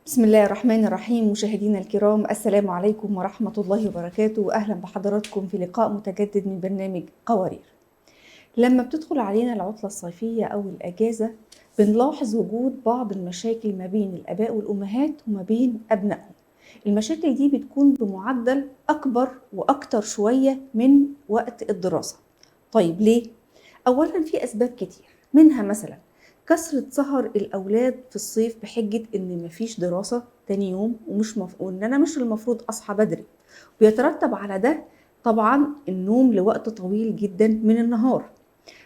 بسم الله الرحمن الرحيم. مشاهدينا الكرام، السلام عليكم ورحمة الله وبركاته، وأهلا بحضراتكم في لقاء متجدد من برنامج قوارير. لما بتدخل علينا العطلة الصيفية أو الأجازة بنلاحظ وجود بعض المشاكل ما بين الآباء والأمهات وما بين أبنائهم. المشاكل دي بتكون بمعدل أكبر وأكتر شوية من وقت الدراسة. طيب ليه؟ أولا في أسباب كتير، منها مثلا كثرة سهر الأولاد في الصيف بحجة إن مفيش دراسة تاني يوم وإن أنا مش المفروض أصحى بدري، ويترتب على ده طبعا النوم لوقت طويل جدا من النهار.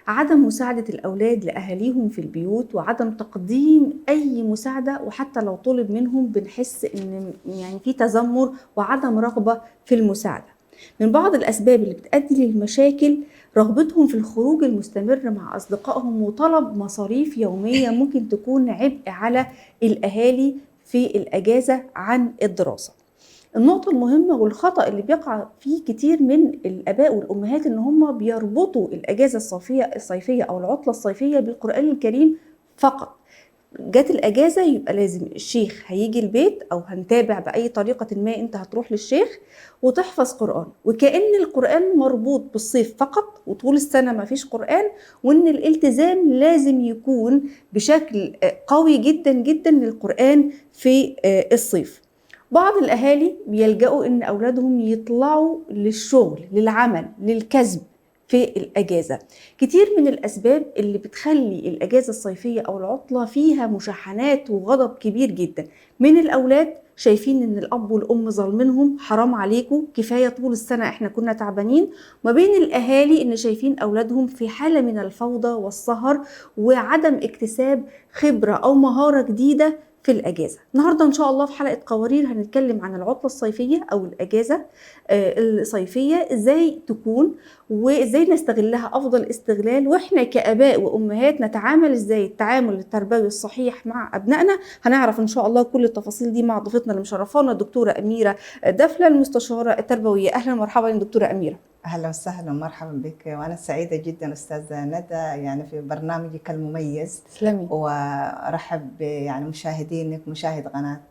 عدم مساعدة الأولاد لأهاليهم في البيوت، وعدم تقديم أي مساعدة، وحتى لو طلب منهم بنحس إن يعني في تذمر وعدم رغبة في المساعدة. من بعض الأسباب اللي بتؤدي للمشاكل رغبتهم في الخروج المستمر مع أصدقائهم وطلب مصاريف يومية ممكن تكون عبء على الأهالي في الأجازة عن الدراسة. النقطة المهمة والخطأ اللي بيقع فيه كتير من الآباء والأمهات إن هم بيربطوا الأجازة الصيفية أو العطلة الصيفية بالقرآن الكريم فقط. جت الأجازة يبقى لازم الشيخ هيجي البيت، أو هنتابع بأي طريقة ما أنت هتروح للشيخ وتحفظ قرآن، وكأن القرآن مربوط بالصيف فقط وطول السنة ما فيش قرآن، وإن الالتزام لازم يكون بشكل قوي جدا جدا للقرآن في الصيف. بعض الأهالي بيلجأوا إن أولادهم يطلعوا للشغل، للعمل، للكسب في الأجازة. كتير من الأسباب اللي بتخلي الأجازة الصيفية أو العطلة فيها مشاحنات وغضب كبير جدا من الأولاد، شايفين إن الأب والأم ظالمينهم، حرام عليكم، كفاية طول السنة إحنا كنا تعبانين. ما بين الأهالي إن شايفين أولادهم في حالة من الفوضى والسهر وعدم اكتساب خبرة أو مهارة جديدة في الأجازة. النهاردة إن شاء الله في حلقة قوارير هنتكلم عن العطلة الصيفية أو الأجازة الصيفية، إزاي تكون وإزاي نستغلها أفضل استغلال، وإحنا كآباء وأمهات نتعامل إزاي التعامل التربوي الصحيح مع أبنائنا. هنعرف إن شاء الله كل التفاصيل دي مع ضيفتنا اللي مشرفانا الدكتورة أميرة دفلة، المستشارة التربوية. أهلا ومرحبا دكتورة أميرة. أهلا وسهلا ومرحبا بك، وأنا سعيدة جدا أستاذة ندى يعني في برنامجك المميز. تسلمي. وأرحب يعني مشاهدينك، مشاهد قناة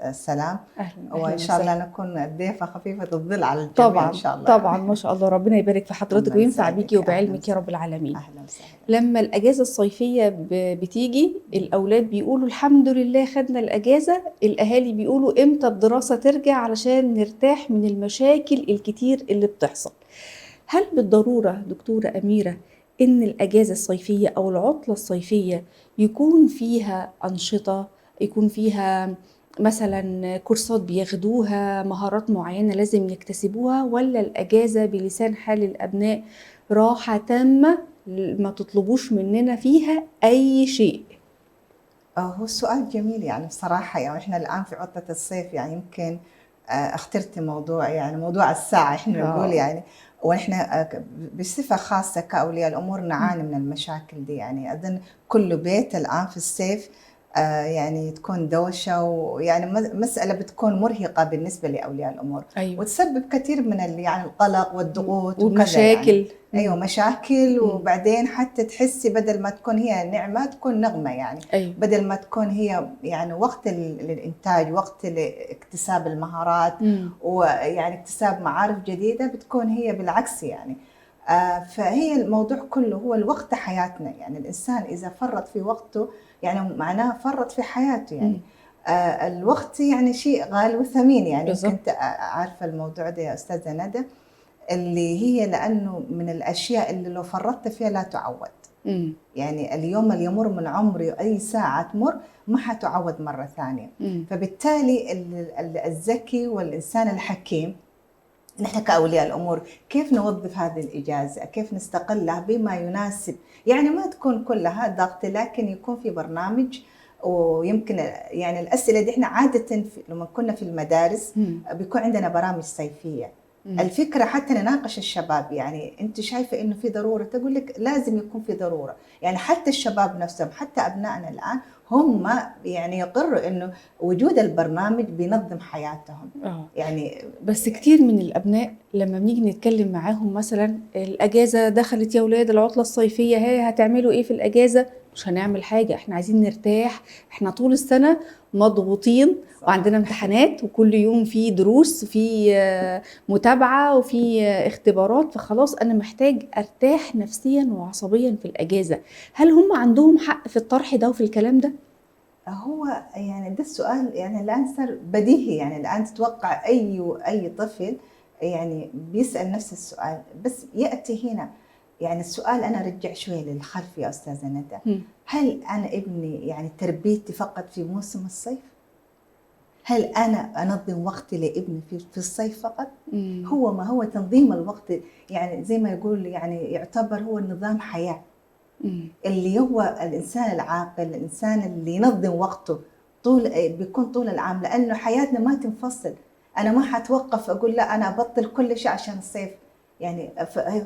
السلام. أهلا وإن شاء الله نكون ضيفة خفيفة الظل على الجميع إن طبعا شاء الله. طبعا، ما شاء الله، ربنا يبارك في حضرتك الله وينفع يسعدك. بيكي وبعلمك يا رب العالمين. أهلا وسهلا. لما الأجازة الصيفية بتيجي الأولاد بيقولوا الحمد لله خدنا الأجازة، الأهالي بيقولوا إمتى الدراسة ترجع علشان نرتاح من المشاكل الكتير اللي بتحصل. هل بالضرورة دكتورة أميرة إن الأجازة الصيفية أو العطلة الصيفية يكون فيها أنشطة، يكون فيها مثلا كورسات بياخدوها، مهارات معينة لازم يكتسبوها، ولا الأجازة بلسان حال الأبناء راحة تامة ما تطلبوش مننا فيها أي شيء؟ هو السؤال جميل يعني بصراحة. يعني إحنا الآن في عطلة الصيف، يعني يمكن اخترت موضوع، يعني موضوع الساعة إحنا نقول يعني. وإحنا بصفة خاصة كأولياء الأمور نعاني من المشاكل دي. يعني أظن كل بيت الآن في الصيف يعني تكون دوشة، ويعني مسألة بتكون مرهقة بالنسبة لأولياء الأمور. أيوة. وتسبب كثير من يعني القلق والضغوط وكذا ومشاكل. يعني. ايوه مشاكل. وبعدين حتى تحسي بدل ما تكون هي نعمه تكون نغمه يعني. أيوة. بدل ما تكون هي يعني وقت للانتاج، وقت لاكتساب المهارات ويعني اكتساب معارف جديده، بتكون هي بالعكس يعني. فهي الموضوع كله هو الوقت حياتنا. يعني الانسان اذا فرط في وقته يعني معناه فرط في حياته يعني. الوقت يعني شيء غالي وثمين يعني. يمكن عارفه الموضوع ده يا استاذه ندى، اللي هي لأنه من الأشياء اللي لو فرطت فيها لا تعوض. يعني اليوم اللي يمر من عمري أي ساعة تمر ما حتعوض مرة ثانية. فبالتالي الذكي والإنسان الحكيم نحن كأولياء الأمور كيف نوظف هذه الإجازة، كيف نستقلها بما يناسب. يعني ما تكون كلها ضغط، لكن يكون في برنامج. ويمكن يعني الأسئلة دي احنا عادة لما كنا في المدارس بيكون عندنا برامج صيفية. الفكرة حتى نناقش الشباب، يعني أنت شايفة إنه في ضرورة، تقول لك لازم يكون في ضرورة. يعني حتى الشباب نفسهم، حتى أبنائنا الآن هم يعني يقروا إنه وجود البرنامج بينظم حياتهم. يعني بس كتير من الأبناء لما بنيجي نتكلم معاهم مثلا الأجازة دخلت يا ولاد، العطلة الصيفية هي، هتعملوا إيه في الأجازة؟ مش هنعمل حاجة، احنا عايزين نرتاح، احنا طول السنة مضغوطين وعندنا امتحانات وكل يوم في دروس وفي متابعة وفي اختبارات، فخلاص أنا محتاج أرتاح نفسيا وعصبيا في الأجازة. هل هم عندهم حق في الطرح ده وفي الكلام ده؟ هو يعني ده السؤال يعني الآن صار بديهي، يعني الآن تتوقع أي طفل يعني بيسأل نفس السؤال، بس يأتي هنا يعني السؤال. أنا أرجع شوية للخلف يا أستاذة ندى. هل أنا ابني يعني تربيتي فقط في موسم الصيف؟ هل أنا أنظم وقتي لابني في الصيف فقط؟ هو ما هو تنظيم الوقت يعني زي ما يقول يعني يعتبر هو نظام حياة. اللي هو الإنسان العاقل، الإنسان اللي ينظم وقته بيكون طول العام، لأنه حياتنا ما تنفصل. أنا ما حتوقف أقول لا أنا أبطل كل شيء عشان الصيف. يعني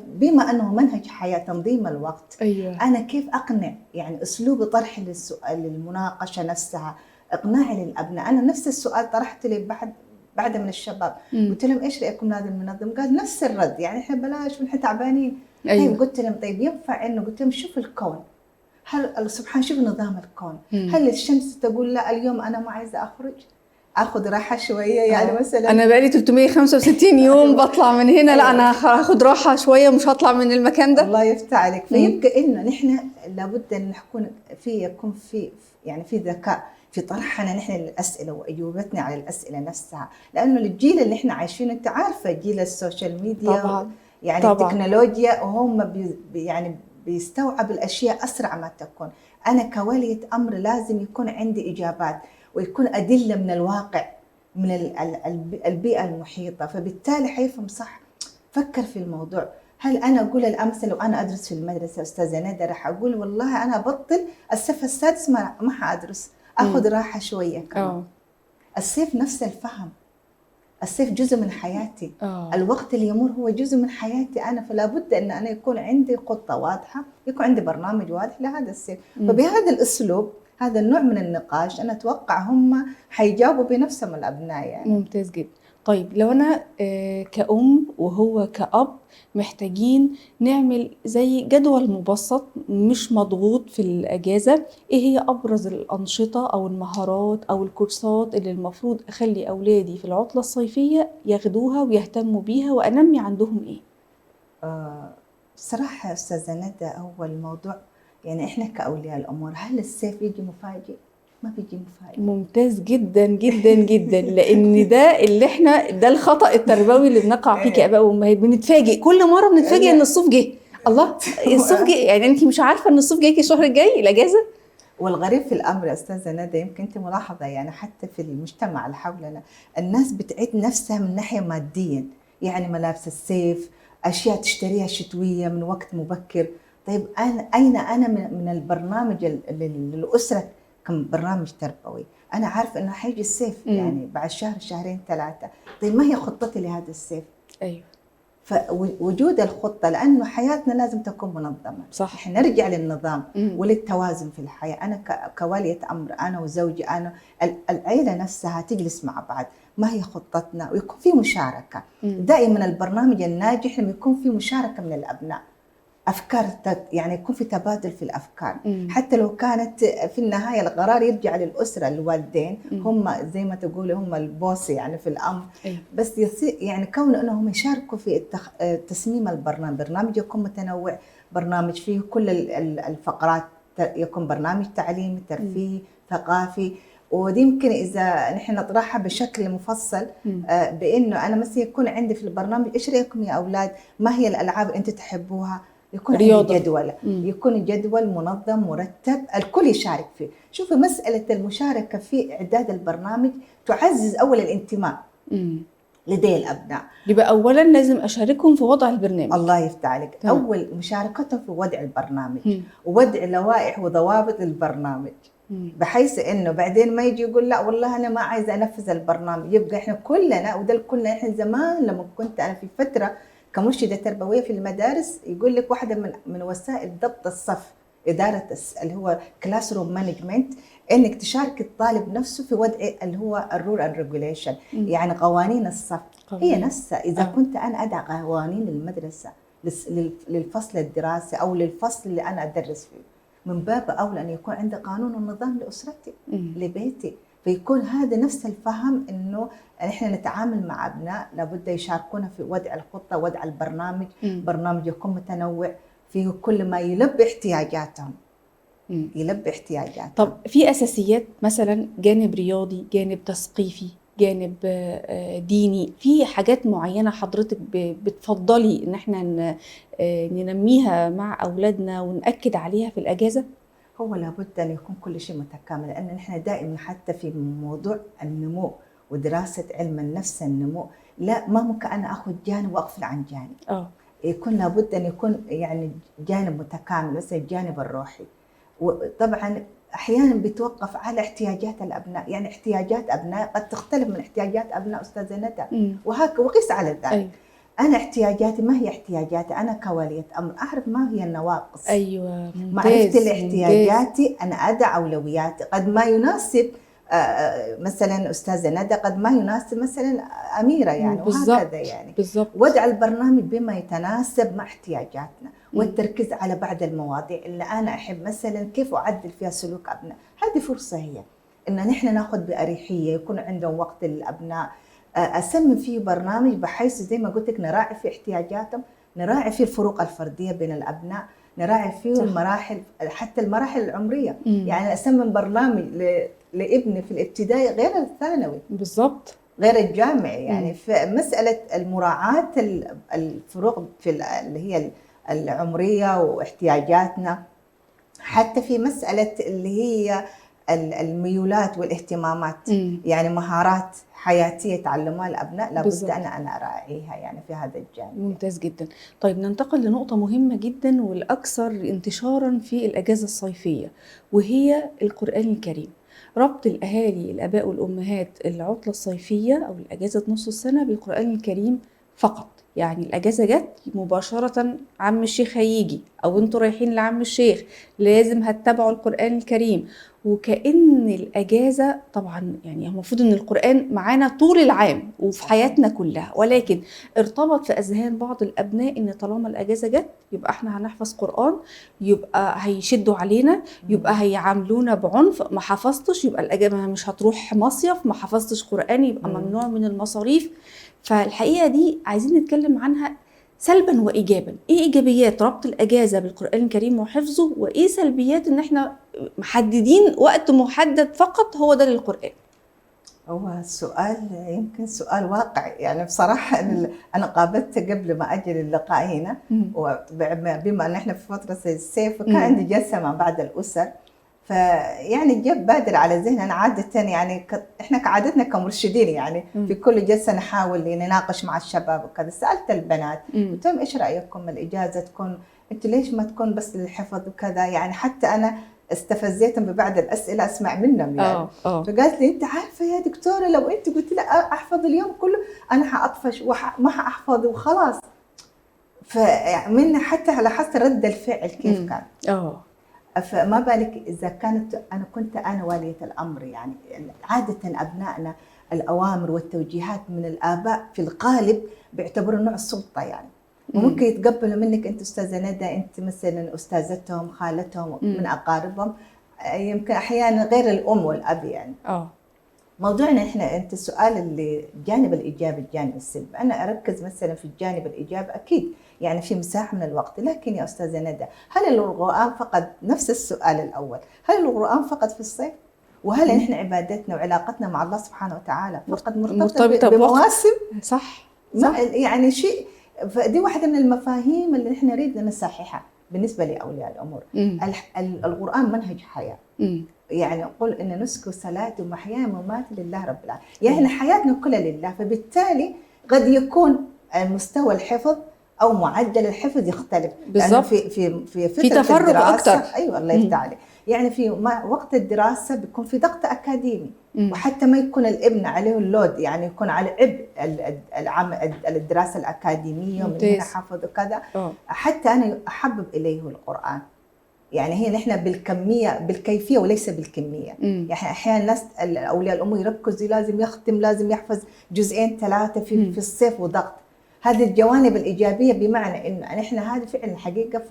بما أنه منهج حياة تنظيم الوقت. أيوة. أنا كيف أقنع يعني أسلوب طرحي للسؤال، للمناقشة نفسها، إقناعي للأبناء. أنا نفس السؤال طرحته لي بعد من الشباب. قلت لهم إيش رأيكم هذا المنظم؟ قال نفس الرد، يعني إحنا بلاش ونحن تعبانين. أيوة. طيب قلت لهم طيب ينفع إنه قلت لهم شوف الكون، هل سبحان شوف نظام الكون. هل الشمس تقول لا اليوم أنا ما عايزة أخرج، أخذ راحة شوية يعني مثلا أنا بقالي 365 يوم بطلع من هنا، لا أنا هاخد راحة شوية مش هطلع من المكان ده. الله يفتح عليك. فيبقى إنه نحن لابد أن يكون في يعني في ذكاء في طرحنا نحن للأسئلة وأجوبتنا على الأسئلة نفسها، لأنه الجيل اللي نحن عايشينه أنت عارفة جيل السوشيال ميديا طبعا. يعني طبعا. التكنولوجيا، وهم يعني بيستوعب الأشياء أسرع ما تكون. أنا كولية أمر لازم يكون عندي إجابات ويكون أدلة من الواقع، من البيئة المحيطة، فبالتالي حيفهم صح. فكر في الموضوع. هل أنا أقول الأمس لو أنا أدرس في المدرسة أستاذة ندى راح أقول والله أنا أبطل الصف السادس ما حأدرس، أخذ راحة شوية كمان. الصيف نفس الفهم، الصيف جزء من حياتي. الوقت اللي يمر هو جزء من حياتي أنا، فلا بد أن أنا يكون عندي خطة واضحة، يكون عندي برنامج واضح لهذا الصيف. فبهذا الأسلوب، هذا النوع من النقاش، أنا أتوقع هم حيجاوبوا بنفسهم الأبناء يعني. ممتاز جدا. طيب لو أنا كأم وهو كأب محتاجين نعمل زي جدول مبسط مش مضغوط في الأجازة، إيه هي أبرز الأنشطة أو المهارات أو الكورسات اللي المفروض أخلي أولادي في العطلة الصيفية ياخدوها ويهتموا بيها وأنمي عندهم إيه؟ صراحة أستاذة ندى، هو الموضوع يعني إحنا كأولياء الأمور، هل الصيف يجي مفاجئ؟ ما بيجي مفاجئ. ممتاز جدا جدا جدا، لان ده الخطأ التربوي اللي بنقع فيه كآباء وأمهات. بنتفاجئ كل مرة، بنتفاجئ ان الصيف جه. الله، الصيف جه، يعني انت مش عارفة ان الصيف جاي الشهر الجاي الاجازة. والغريب في الامر يا استاذة ندى، يمكن انت ملاحظة يعني حتى في المجتمع اللي حولنا الناس بتعيد نفسها من ناحية ماديا، يعني ملابس الصيف، اشياء تشتريها شتوية من وقت مبكر. طيب اين انا من البرنامج للاسرة كبرنامج تربوي؟ انا عارفة انه حيجي الصيف يعني بعد شهر شهرين ثلاثة. طيب ما هي خطتي لهذا الصيف؟ ايوه. فوجود الخطة، لأنه حياتنا لازم تكون منظمة. صح. إحنا نرجع للنظام وللتوازن في الحياة. أنا كوالية أمر، أنا وزوجي، أنا العيلة نفسها تجلس مع بعض، ما هي خطتنا، ويكون في مشاركة. دائما البرنامج الناجح لما يكون في مشاركة من الأبناء، أفكار يعني يكون في تبادل في الأفكار. حتى لو كانت في النهاية القرار يرجع للأسرة، الوالدين هم زي ما تقولي هم البوس يعني في الأمر. بس يصير يعني كون أنهم يشاركوا في تصميم البرنامج يكون متنوع، برنامج فيه كل الفقرات، يكون برنامج تعليمي ترفيهي ثقافي. ودي يمكن إذا نحن نطرحها بشكل مفصل، بأنه أنا مثلا يكون عندي في البرنامج إيش رأيكم يا أولاد، ما هي الألعاب اللي أنت تحبوها، يكون رياضة. عندي جدول، يكون جدول منظم مرتب الكل يشارك فيه. شوفي مسألة المشاركة في إعداد البرنامج تعزز أول الانتماء لدي الأبناء. يبقى أولا لازم أشاركهم في وضع البرنامج. الله يفتح عليك. أول مشاركتهم في وضع البرنامج ووضع لوائح وضوابط للبرنامج، بحيث انه بعدين ما يجي يقول لا والله انا ما عايزه انفذ البرنامج. يبقى احنا كلنا، وده كلنا احنا زمان لما كنت انا في فتره كمرشده تربويه في المدارس، يقول لك واحده من وسائل ضبط الصف، اداره اللي هو كلاس روم مانجمنت، انك تشارك الطالب نفسه في وضع اللي هو الرول اند ريجوليشن، يعني قوانين الصف. هي نفسها اذا كنت انا ادع قوانين المدرسه للفصل الدراسي او للفصل اللي انا ادرس فيه، من باب أولى أن يكون عندي قانون ونظام لأسرتي لبيتي. فيكون هذا نفس الفهم انه احنا نتعامل مع ابناء لابد يشاركونا في وضع الخطه، وضع البرنامج. برنامج يكون متنوع فيه كل ما يلبي احتياجاتهم. يلبي احتياجاتهم. طب في اساسيات مثلا جانب رياضي، جانب تثقيفي، جانب ديني، في حاجات معينه حضرتك بتفضلي ان احنا ننميها مع اولادنا ونأكد عليها في الاجازه؟ هو لابد ان يكون كل شيء متكامل، لان نحن دائما حتى في موضوع النمو ودراسه علم النفس النمو، لا ما ممكن انا اخذ جانب واغفل عن جانب. يكون لابد ان يكون يعني جانب متكامل، مثل الجانب الروحي. وطبعا احيانا بيتوقف على احتياجات الابناء، يعني احتياجات ابناء قد تختلف من احتياجات ابناء استاذه ندى، وقيس على ذلك. أنا احتياجاتي ما هي احتياجاتي أنا كولية أمر، أعرف ما هي النواقص. أيوة، ممتاز. معرفة الاحتياجاتي أنا أدع أولوياتي. قد ما يناسب مثلا أستاذة ندى قد ما يناسب مثلا أميرة يعني، وهكذا يعني. بالضبط. وضع البرنامج بما يتناسب مع احتياجاتنا، والتركيز على بعض المواضيع اللي أنا أحب مثلا كيف أعدل فيها سلوك أبناء. هذه فرصة هي إن نحن نأخذ بأريحية، يكون عندهم وقت للأبناء، أسمي فيه برنامج بحيث زي ما قلت لك نراعي في احتياجاتهم، نراعي في الفروق الفردية بين الأبناء، نراعي فيه المراحل، حتى المراحل العمرية. يعني أسمي برنامج لابني في الابتدائي غير الثانوي، بالضبط، غير الجامعي. يعني في مسألة المراعاة الفروق في اللي هي العمرية واحتياجاتنا، حتى في مسألة اللي هي الميولات والاهتمامات. يعني مهارات حياتية يتعلموها الأبناء لابد أنا أراعيها يعني في هذا الجانب. ممتاز جدا. طيب ننتقل لنقطة مهمة جدا والأكثر انتشارا في الأجازة الصيفية، وهي القرآن الكريم. ربط الأهالي الآباء والأمهات العطلة الصيفية أو الأجازة نص السنة بالقرآن الكريم فقط. يعني الأجازة جت مباشرة عم الشيخ هيجي، أو انتوا رايحين لعم الشيخ لازم هتتابعوا القرآن الكريم. وكأن الأجازة طبعا يعني المفروض أن القرآن معانا طول العام وفي حياتنا كلها، ولكن ارتبط في أذهان بعض الأبناء أن طالما الأجازة جت يبقى احنا هنحفظ قرآن، يبقى هيشدوا علينا، يبقى هيعاملونا بعنف. ما حفظتش يبقى الأجازة مش هتروح مصيف، ما حفظتش قرآن يبقى ممنوع من المصاريف. فالحقيقة دي عايزين نتكلم عنها سلبا وإيجابا. إيه إيجابيات ربط الأجازة بالقرآن الكريم وحفظه، وإيه سلبيات إن إحنا محددين وقت محدد فقط هو ده للقرآن؟ هو السؤال يمكن سؤال واقعي يعني بصراحة. أنا قابلت قبل ما أجي للقاء هنا، وبما أن إحنا في فترة الصيف وكان عندي جلسة مع بعض الأسر، فيعني جاب بادر على ذهني. أنا عادة يعني إحنا كعادتنا كمرشدين يعني في كل جلسة نحاول نناقش مع الشباب وكذا. سألت البنات قلت لهم إيش رأيكم الإجازة تكون أنتوا ليش ما تكون بس للحفظ وكذا؟ يعني حتى أنا استفزيتهم ببعض الأسئلة أسمع منهم يعني. فقالت لي أنت عارفة يا دكتورة لو أنت قلت لي أحفظ اليوم كله أنا حأطفش وما حأحفظ وخلاص. فمن حتى لاحظت رد الفعل كيف كان. فما بالك إذا كانت كنت أنا والية الأمر. يعني عادة أبنائنا الأوامر والتوجيهات من الآباء في الغالب بيعتبروا نوع السلطة يعني. وممكن يتقبلوا منك أنت أستاذة ندى، أنت مثلا أستاذتهم، خالتهم، من أقاربهم، يمكن أحيانا غير الأم والأب يعني. موضوعنا إحنا أنت السؤال اللي الجانب الإيجابي الجانب السلبي، أنا أركز مثلا في الجانب الإيجابي أكيد يعني في مساحة من الوقت. لكن يا أستاذة ندى هل القرآن فقط، نفس السؤال الأول، هل القرآن فقط في الصيف؟ وهل إحنا عبادتنا وعلاقتنا مع الله سبحانه وتعالى فقط مرتبطة بمواسم؟ صح. يعني شيء. فدي واحدة من المفاهيم اللي نحن نريد نصححها بالنسبة لأولياء الأمور. القرآن منهج حياة. يعني نقول إن نسك وصلاتي ومحياي ومماتي لله رب العالمين، يعني حياتنا كلها لله. فبالتالي قد يكون مستوى الحفظ أو معدل الحفظ يختلف. بالضبط. في فترة في تفرغ الدراسة أكتر. أيوة الله يفتح عليك. يعني في وقت الدراسة بيكون في ضغط أكاديمي، وحتى ما يكون الابن عليه اللود، يعني يكون على عبء الدراسة الأكاديمية ومن هنا حفظ وكذا. حتى أنا أحبب إليه القرآن. يعني هي نحن بالكمية بالكيفية وليس بالكمية. يعني أحيانا الناس أولياء الأمور يركزوا لازم يختم، لازم يحفظ جزئين ثلاثة في الصيف وضغط. هذه الجوانب الإيجابية، بمعنى إنه نحن هذه فعلا حقيقة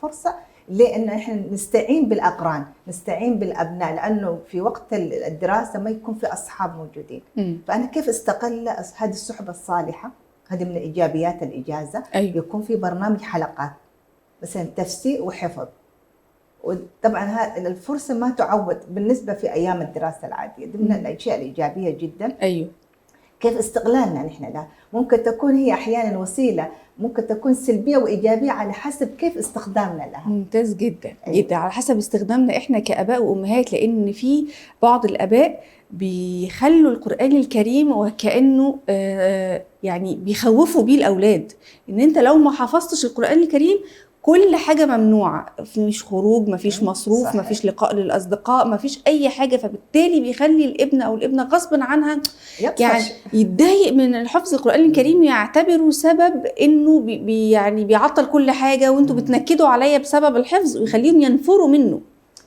فرصة لأنه إحنا نستعين بالأقران، نستعين بالأبناء، لأنه في وقت الدراسة ما يكون في أصحاب موجودين. فأنا كيف استقل هذه الصحبة الصالحة؟ هذه من إيجابيات الإجازة. أيوة. يكون في برنامج حلقات مثلا تفسير وحفظ، وطبعا هذه الفرصة ما تعوض بالنسبة في أيام الدراسة العادية. دي من الأشياء الإيجابية جدا. أيوة. كيف استغلالنا نحن لها؟ ممكن تكون هي أحيانا وسيلة، ممكن تكون سلبية وإيجابية على حسب كيف استخدامنا لها. ممتاز جدا. أيوة. جدا على حسب استخدامنا إحنا كآباء وأمهات، لأن في بعض الآباء بيخلوا القرآن الكريم وكأنه يعني بيخوفوا بيه الأولاد، إن أنت لو ما حفظتش القرآن الكريم كل حاجة ممنوعة، مفيش خروج، مفيش مصروف، صحيح. مفيش لقاء للأصدقاء، مفيش أي حاجة. فبالتالي بيخلي الابن أو الابنة غصبا عنها يعني يتضايق من حفظ القرآن الكريم، يعتبروا سبب إنه يعني بيعطل كل حاجة، وانتوا بتنكدوا عليا بسبب الحفظ، ويخليهم ينفروا منه.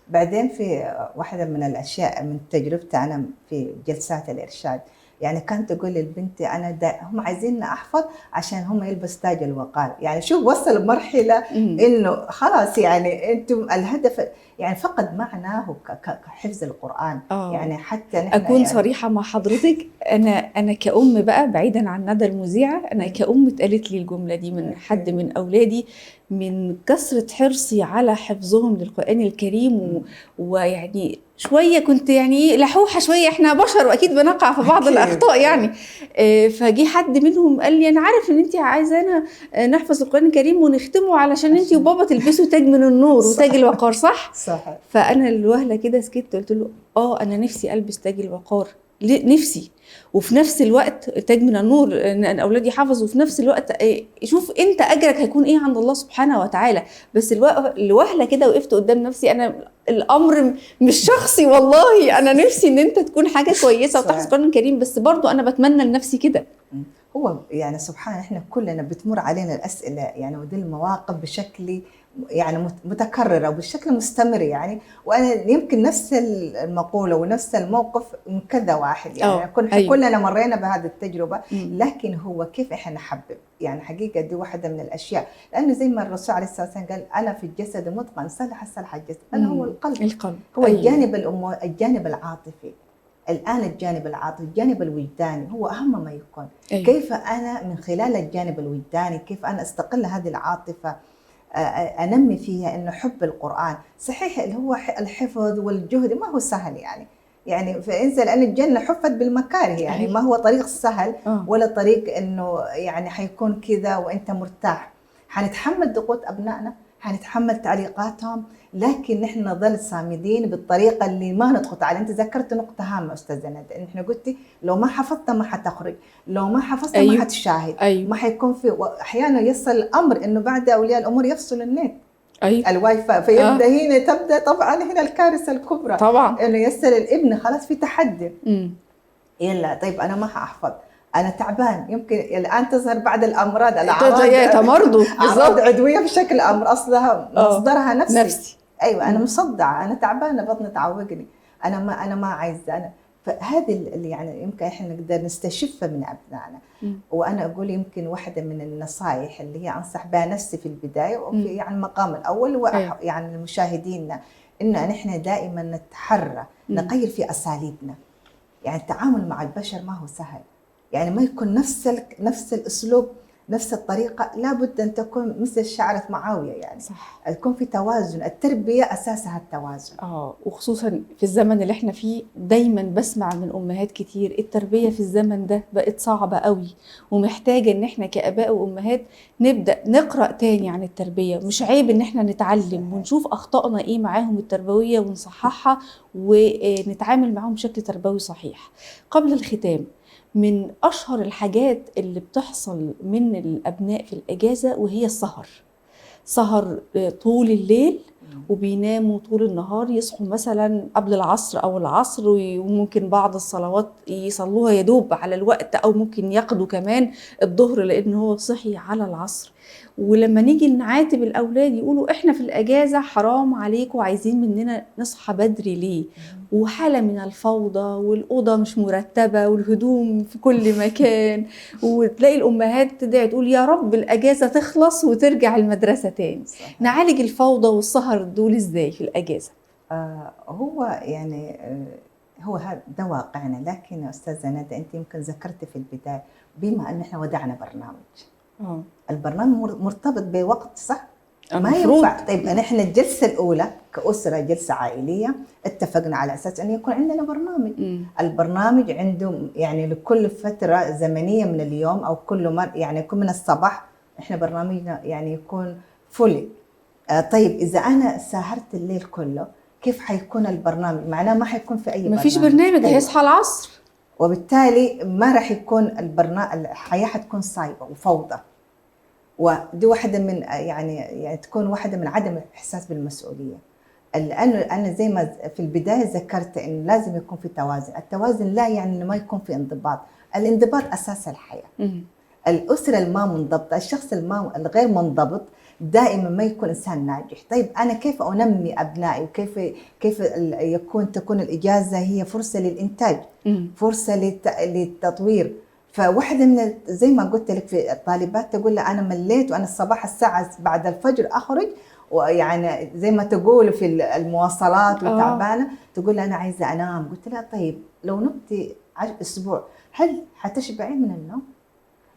بعدين في واحدة من الأشياء من تجربتي أنا في جلسات الإرشاد، يعني كانت تقول للبنت أنا هم عايزين أحفظ عشان هم يلبس تاج الوقار. يعني شوف وصل مرحلة إنه خلاص يعني أنتم الهدف يعني فقد معناه كحفظ القرآن. يعني حتى نحن أكون يعني صريحة مع حضرتك، أنا كأم بقى بعيدا عن ندى المذيعة، أنا كأم اتقالت لي الجملة دي من حد من أولادي، من كثرة حرصي على حفظهم للقرآن الكريم ويعني شوية كنت يعني لحوحة شوية، احنا بشر واكيد بنقع في بعض الأخطاء يعني. فجي حد منهم قال لي أنا عارف ان انت عايزانا نحفظ القرآن الكريم ونختمه علشان انت وبابا تلبسوا تاج من النور وتاج الوقار، صح؟ صح. فأنا الوهلة كده سكت، قلت له أنا نفسي ألبس تاج الوقار، نفسي، وفي نفس الوقت تاج من النور ان اولادي حفظوا، وفي نفس الوقت شوف انت اجرك هيكون ايه عند الله سبحانه وتعالى. بس الوهله كده وقفت قدام نفسي، انا الامر مش شخصي والله، انا نفسي ان انت تكون حاجه كويسه وتحفظ القرآن الكريم، بس برضو انا بتمنى لنفسي كده. هو يعني سبحان احنا كلنا بتمر علينا الاسئله يعني ودي المواقف بشكل يعني متكرره وبشكل مستمر يعني. وانا يمكن نفس المقوله ونفس الموقف من كذا واحد يعني كلنا مرينا بهذه التجربه. لكن هو كيف احنا نحبب يعني حقيقه دي واحده من الاشياء، لانه زي ما الرسول عليه الصلاه والسلام قال انا في الجسد مضغه صلح الجسد، انا هو القلب هو الجانب العاطفي. الآن الجانب العاطفي الجانب الوجداني هو أهم ما يكون. كيف أنا من خلال الجانب الوجداني كيف أنا أستقل هذه العاطفة أنمي فيها إنه حب القرآن. صحيح اللي هو الحفظ والجهد ما هو سهل يعني فإنسى، لأن الجنة حفت بالمكاره يعني ما هو طريق سهل ولا طريق إنه يعني حيكون كذا وأنت مرتاح. حنتحمل ضغوط أبنائنا، حنتحمل تعليقاتهم، لكن نحن نظل صامدين بالطريقة اللي ما نضغط عليه. أنت ذكرت نقطة هامة أستاذة ندى، نحن قلتي لو ما حفظت ما حتخرج، لو ما حفظت ما حتشاهد، ما حيكون في. أحيانا يصل الأمر إنه بعد أولياء الأمور يفصل النت، الواي فاي، فيبدأ هنا تبدأ طبعا هنا الكارثة الكبرى طبعا، إنه يصل الابن خلاص في تحدي. يلا طيب أنا ما حأحفظ، أنا تعبان، يمكن الآن تظهر بعد الأمراض تمرض بالضبط عدوية بشكل أمر أصلها مصدرها نفسي. أيوة أنا مصدعة، أنا تعبانة، بطني تعوقني، أنا ما عايزة أنا. فهذه اللي يعني يمكن إحنا نقدر نستشفها من أبنائنا. وأنا أقول يمكن واحدة من النصائح اللي هي أنصح بها نفسي في البداية وفي يعني المقام الأول يعني المشاهدين، إنه نحن دائما نتحرى نغير في أساليبنا. يعني التعامل مع البشر ما هو سهل، يعني ما يكون نفس الأسلوب نفس الطريقة، لابد أن تكون مثل شعرة معاوية يعني صح. يكون في توازن، التربية أساسها التوازن. وخصوصا في الزمن اللي احنا فيه دايما بسمع من أمهات كتير التربية في الزمن ده بقت صعبة قوي، ومحتاجة ان احنا كآباء وأمهات نبدأ نقرأ تاني عن التربية. مش عيب ان احنا نتعلم ونشوف أخطائنا ايه معاهم التربوية ونصححها ونتعامل معاهم بشكل تربوي صحيح. قبل الختام، من أشهر الحاجات اللي بتحصل من الأبناء في الأجازة وهي سهر طول الليل، وبيناموا طول النهار، يصحوا مثلا قبل العصر أو العصر، وممكن بعض الصلوات يصلوها يدوب على الوقت، أو ممكن ياخدوا كمان الظهر لأنه هو صحي على العصر. ولما نيجي نعاتب الأولاد يقولوا إحنا في الأجازة حرام عليكم وعايزين مننا نصحى بدري ليه؟ وحالة من الفوضى، والأوضة مش مرتبة، والهدوم في كل مكان، وتلاقي الأمهات تدعي تقول يا رب الأجازة تخلص وترجع المدرسة تاني. نعالج الفوضى والسهر الشهر دول ازاي في الاجازه؟ هو يعني هو ده واقعنا، لكن يا استاذه ندى انت يمكن ذكرتي في البدايه بما ان احنا ودعنا برنامج. البرنامج مرتبط بوقت، صح؟ ما المفروض. ينفع. طيب نحن الجلسه الاولى كاسره جلسه عائليه اتفقنا على اساس انه يكون عندنا برنامج. البرنامج عنده يعني لكل فتره زمنيه من اليوم او كل يعني يكون من الصباح احنا برنامجنا يعني يكون فولي. طيب اذا انا سهرت الليل كله كيف حيكون البرنامج؟ معناه ما حيكون في اي برنامج. مفيش برنامج. أيوة. هيصحى العصر، وبالتالي ما راح يكون الحياه حتكون صايبه وفوضى. ودي واحده من يعني تكون واحده من عدم الاحساس بالمسؤوليه. لانه انا زي ما في البدايه ذكرت انه لازم يكون في توازن. التوازن لا يعني انه ما يكون في انضباط. الانضباط اساس الحياه. الاسره الما منضبطه، الشخص الغير منضبط دائما ما يكون انسان ناجح. طيب انا كيف انمي ابنائي وكيف تكون الاجازه هي فرصه للانتاج، فرصه للتطوير. فواحده من زي ما قلت لك في الطالبات تقول لها انا مليت وانا الصباح الساعه بعد الفجر اخرج، ويعني زي ما تقول في المواصلات وتعبانه، تقول لها انا عايزه انام. قلت لها طيب لو نمتي اسبوع هل حتشبعي من النوم؟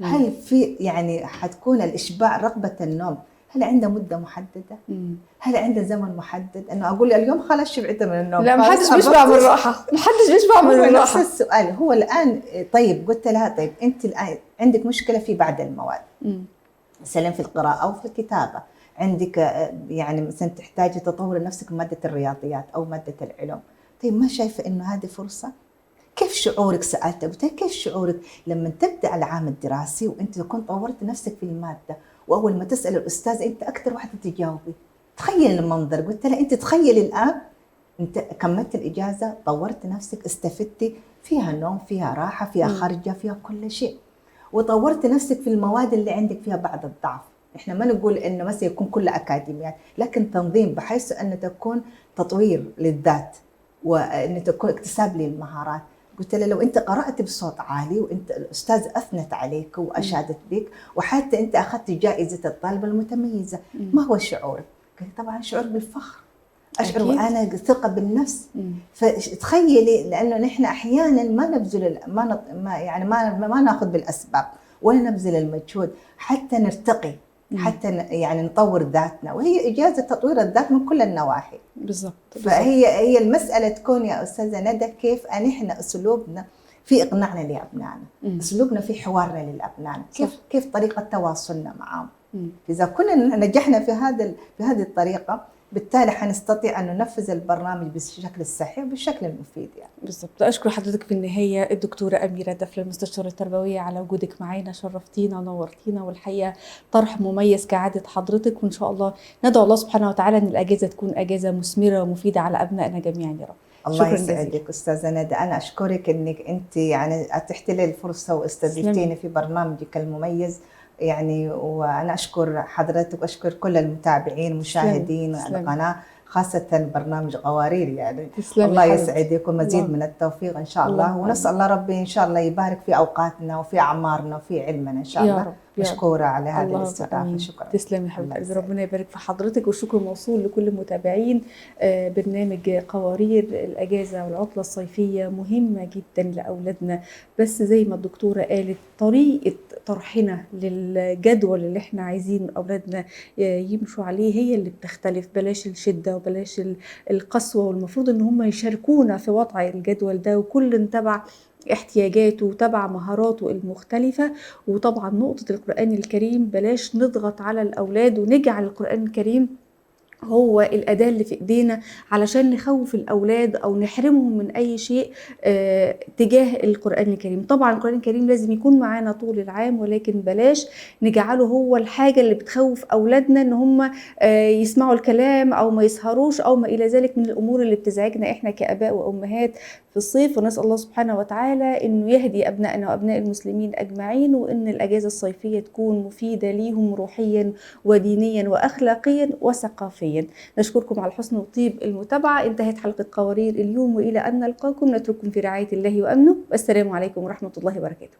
هل في يعني حتكون الاشباع رغبه النوم هل عنده مده محدده؟ هل عنده زمن محدد انه اقول اليوم خلاص شبعت من النوم؟ لا، ما حدش بيشبع من الراحه، ما حدش بيشبع من الراحه. نفس السؤال هو الان. طيب قلت لها طيب انت الان عندك مشكله في بعض المواد، مثلا في القراءه او في الكتابه، عندك يعني مثلا تحتاجي تطور نفسك ماده الرياضيات او ماده العلوم. طيب ما شايفه انه هذه فرصه؟ كيف شعورك؟ سألته قلت كيف شعورك لما تبدأ العام الدراسي وانت تكون طورت نفسك في المادة، واول ما تسأل الأستاذ انت أكثر واحدة تجاوبي؟ تخيل المنظر. قلت لها انت تخيلي الآن انت كملت الإجازة، طورت نفسك، استفدتي فيها نوم، فيها راحة، فيها خرجة، فيها كل شيء، وطورت نفسك في المواد اللي عندك فيها بعض الضعف. احنا ما نقول انه مثلا يكون كله اكاديميات، لكن تنظيم بحيث ان تكون تطوير للذات وان تكون اكتساب للمهارات. قلت له لو انت قرات بصوت عالي وانت الاستاذ اثنت عليك واشادت بك وحتى انت اخذت جائزه الطالبه المتميزه، ما هو شعورك؟ قال طبعا شعور بالفخر، اشعر وانا ثقه بالنفس. فتخيلي لانه نحن احيانا ما نبذل ما ناخذ بالاسباب ولا نبذل المجهود حتى نرتقي، حتى يعني نطور ذاتنا، وهي اجازه تطوير الذات من كل النواحي. بالضبط. فهي المساله تكون يا استاذه ندى كيف نحن اسلوبنا في اقناعنا لابنائنا، اسلوبنا في حوارنا للابناء، كيف طريقه تواصلنا معهم. اذا كنا نجحنا في هذه الطريقه بالتالي حنستطيع أن ننفذ البرنامج بالشكل الصحيح وبالشكل المفيد يعني. بالضبط. أشكر حضرتك في النهاية الدكتورة أميرة دفلة المستشارة التربوية على وجودك معانا، شرفتينا ونورتينا، والحقيقة طرح مميز كعادة حضرتك، وإن شاء الله ندعو الله سبحانه وتعالى أن الأجازة تكون أجازة مثمرة ومفيدة على أبنائنا جميعا يا رب. الله يسعدك أستاذة ندى، أنا أشكرك أنك أنت يعني أتحت لي الفرصة واستضفتيني في برنامجك المميز يعني، وأنا أشكر حضرتك وأشكر كل المتابعين المشاهدين القناة، خاصة برنامج قوارير يعني. الله يسعدك ومزيد من التوفيق إن شاء الله، ونسأل الله ربي إن شاء الله يبارك في أوقاتنا وفي أعمارنا وفي علمنا إن شاء الله. مشكورة على هذه الاستضافة. شكرا. تسلمي حبيبتي، ربنا يبارك في حضرتك، والشكر موصول لكل متابعين برنامج قوارير. الأجازة والعطلة الصيفية مهمة جدا لأولادنا، بس زي ما الدكتورة قالت طريقة طرحنا للجدول اللي احنا عايزين أولادنا يمشوا عليه هي اللي بتختلف. بلاش الشدة وبلاش القسوة، والمفروض ان هم يشاركونا في وضع الجدول ده، وكل تبع احتياجاته وتبع مهاراته المختلفة. وطبعا نقطة القرآن الكريم، بلاش نضغط على الأولاد ونجعل القرآن الكريم هو الأداة اللي في إيدينا علشان نخوف الأولاد أو نحرمهم من أي شيء تجاه القرآن الكريم. طبعا القرآن الكريم لازم يكون معانا طول العام، ولكن بلاش نجعله هو الحاجة اللي بتخوف أولادنا إن هم يسمعوا الكلام أو ما يسهروش أو ما إلى ذلك من الأمور اللي بتزعجنا إحنا كآباء وأمهات في الصيف. ونسأل الله سبحانه وتعالى إنه يهدي أبنائنا وأبناء المسلمين أجمعين، وإن الأجازة الصيفية تكون مفيدة ليهم روحيا ودينيا وأخلاقيا وثقافيا. نشكركم على حسن وطيب المتابعة. انتهت حلقة قوارير اليوم، وإلى أن نلقاكم نترككم في رعاية الله وأمنه، والسلام عليكم ورحمة الله وبركاته.